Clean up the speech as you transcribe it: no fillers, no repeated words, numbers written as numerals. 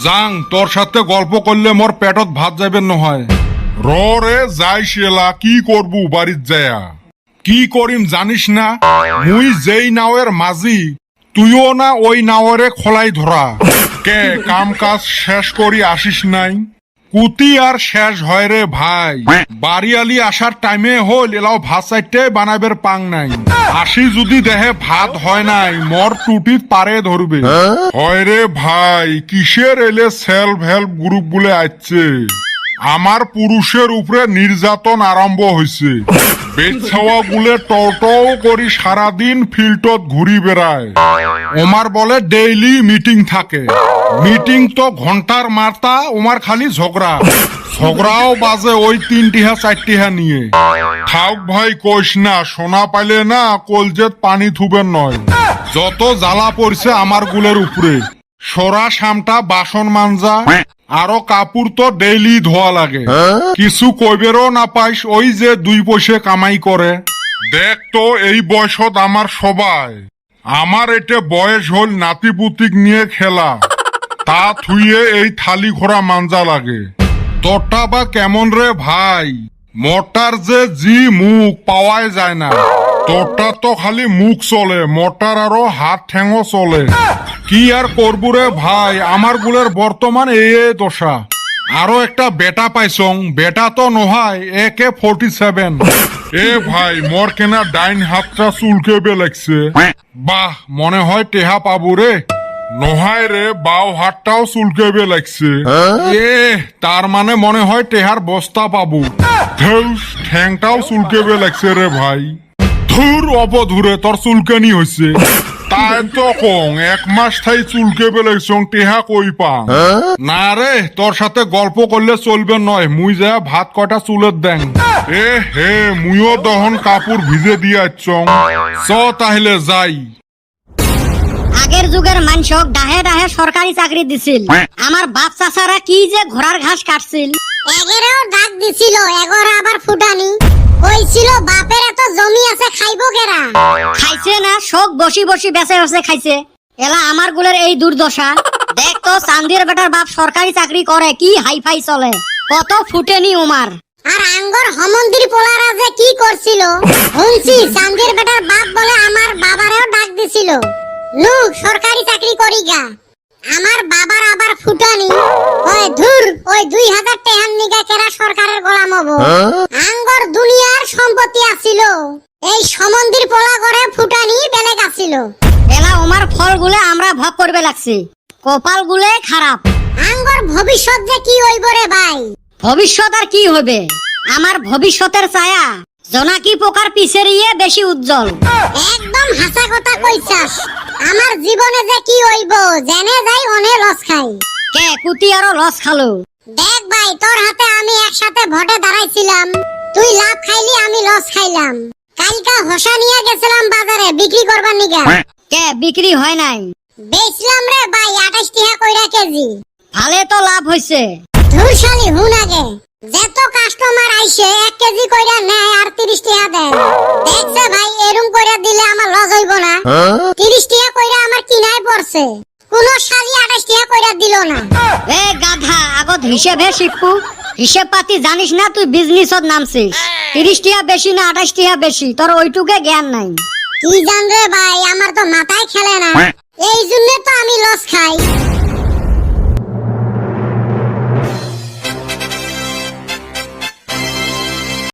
যাং তোর সাথে গল্প করলে মোর পেটত ভাত যাবেন নহয়। রে যাই শেলা কি করবু বাড়িত যায়া। কি করিম জানিস না, মুই যেই নাওয়ের মাঝি তুইও না ওই নাওয়ারে খোলাই ধরা। কে কাম কাজ শেষ করি আসিস নাই? কুতি আর শেষ হয় রে ভাই। বাড়িয়ালি আসার টাইমে হল এলাও ভাত চাইতে বানাবের পাং নাই। আসি যদি দেহে ভাত হয় নাই মর টুটিত পারে ধরবে। হয় রে ভাই, কিসের এলে সেলফ হেল্প গ্রুপ বলে আসছে। আমার পুরুষের উপরে নির্যাতন আরম্ভ হয়েছে। বেচাওয়া গুলে টও করি সারাদিন ফিল্ডত ঘুরি বেড়ায়। ওমার বলে ডেইলি মিটিং থাকে। মিটিং তো ঘন্টার মারতা, ওমার খালি ঝগড়াও বাজে ওই 3টিহা 4টিহা নিয়ে। থাক ভাই কইস না, সোনা পাইলে না কলজেত পানি থুবেন নয়। যত জ্বালা পড়ছে আমার গুলের উপরে। সরা সামটা বাসন মানজা আরো কাপড় তো ডেইলি ধোয়া লাগে। কিছু কইবেরও না পাইস, ওই যে 2 পয়সা কামাই করে। দেখ তো এই বয়সত আমার সবাই, আমার এটা বয়স হল নাতি পুতিক নিয়ে খেলা। তা থুইয়ে এই থালি ঘোরা মানজা লাগে। তোরটা বা কেমন রে ভাই? মোটার যে জি মুখ পাওয়াই যায় না। তোরটা তো খালি মুখ চলে, মোটার আরো হাত ঠেঙো চলে। কি আর করবো রে ভাই, আমার গুলের বর্তমান এই দশা। আরো একটা বেটা পাইছং, বেটা তো নহাই একে 47। এ ভাই মোর কেনা ডাইন হাতটা চুলকে লাগছে। বাহ, মনে হয় টেহা পাবো রে। নহায় রে, বাও হাতটাও চুলকে লাগছে। এ তার মানে মনে হয় টেহার বস্তা পাবো। ঠ্যাংটাও চুলকে লাগছে রে ভাই। ধুর অপধুরে তোর চুলকানি হয়েছে। তাই তো কং 1 মাস থাই চুলকে বেলেগছং, টেহা কই পা। না রে, তোর সাথে গল্প করলে চলবে নয়। মুই যা ভাত কটা চুলের দেন। এ হে, মুইও দহন কাপড় ভিজে দিয়ে আসছং। চ তাহলে যাই। আগের যুগের মানুষক ডাহে ডাহে সরকারি চাকরি দিছিল। আমার বাপ চাচারা কি যে ঘোড়ার ঘাস কাটছিল। এগেরেও ডাক দিছিল, এগর আবার ফুটানি কইছিল বাপের এত জমি আছে খাইবো কেরা। খাইছে না, শোক বসি বসি বেঁচে বেঁচে খাইছে। এলা আমার গুলের এই দুর্দশা। দেখ তো চান্দির বেটার বাপ সরকারি চাকরি করে, কি হাইফাই চলে, কত ফুটেনি উমার। আর আঙ্গর হমন্দির পোলারা যে কি করছিল শুনছি। চান্দির বেটার বাপ বলে আমার বাবারেও ডাক দিছিল, নু সরকারি চাকরি করি গা। আমার বাবার আবার ফুটানি ওই ধুর, ওই 2000 টাকার নিগা কেরা সরকারের গোলাম হবো। আঙ্গর দুনিয়ার সম্পত্তি আছিল, এই সমন্দির পোলা করে ফুটানি বেলেগ আছিল। এলা উমার ফল গুলে আমরা ভোগ করবে লাগছে, কপাল গুলে খারাপ। আঙ্গর ভবিষ্যৎ যে কি হইব রে ভাই। ভবিষ্যৎ আর কি হবে? আমার ভবিষ্যতের ছায়া জোনাকি পোকার পিছের ইয়ে বেশি উজ্জ্বল। একদম হাসা কথা কইছাস। আমার জীবনে যে কি হইব জেনে যাই অনে লস খাই। কে কুতি আরো লস খালো? দেখ ভাই, তোর হাতে আমি একসাথে ভোটে দাঁড়াইছিলাম, তুই লাভ খাইলি আমি লস খাইলাম। কালকা হোসা নিয়ে গেছিলাম বাজারে বিক্রি করবার নিগা। কে বিক্রি হয় নাই? বেচলাম রে ভাই 28 টাকা কইরা কেজি। ভালে তো লাভ হইছে। ধুরশালি হুন আগে, যত কাস্টমার আইছে 1 কেজি কইরা নেয় আর 30 টাকা দেন। দেখছে ভাই, এরকম কইরা দিলে আমার লস হইব না। 30 টাকা কইরা আমার কিনাই পড়ছে, কোন শালি 28 টাকা কইরা দিল না। এ গাধা, আগত হিসেবে শিখবো। হিসেব পাতি জানিস না, তুই বিজনেসত নামছিস। 30 টাকা বেশি না 28 টাকা বেশি, তোর ওইটুকে জ্ঞান নাই। কি জান রে ভাই, আমার তো মাথায় খেলে না, এই জন্য তো আমি লস খাই।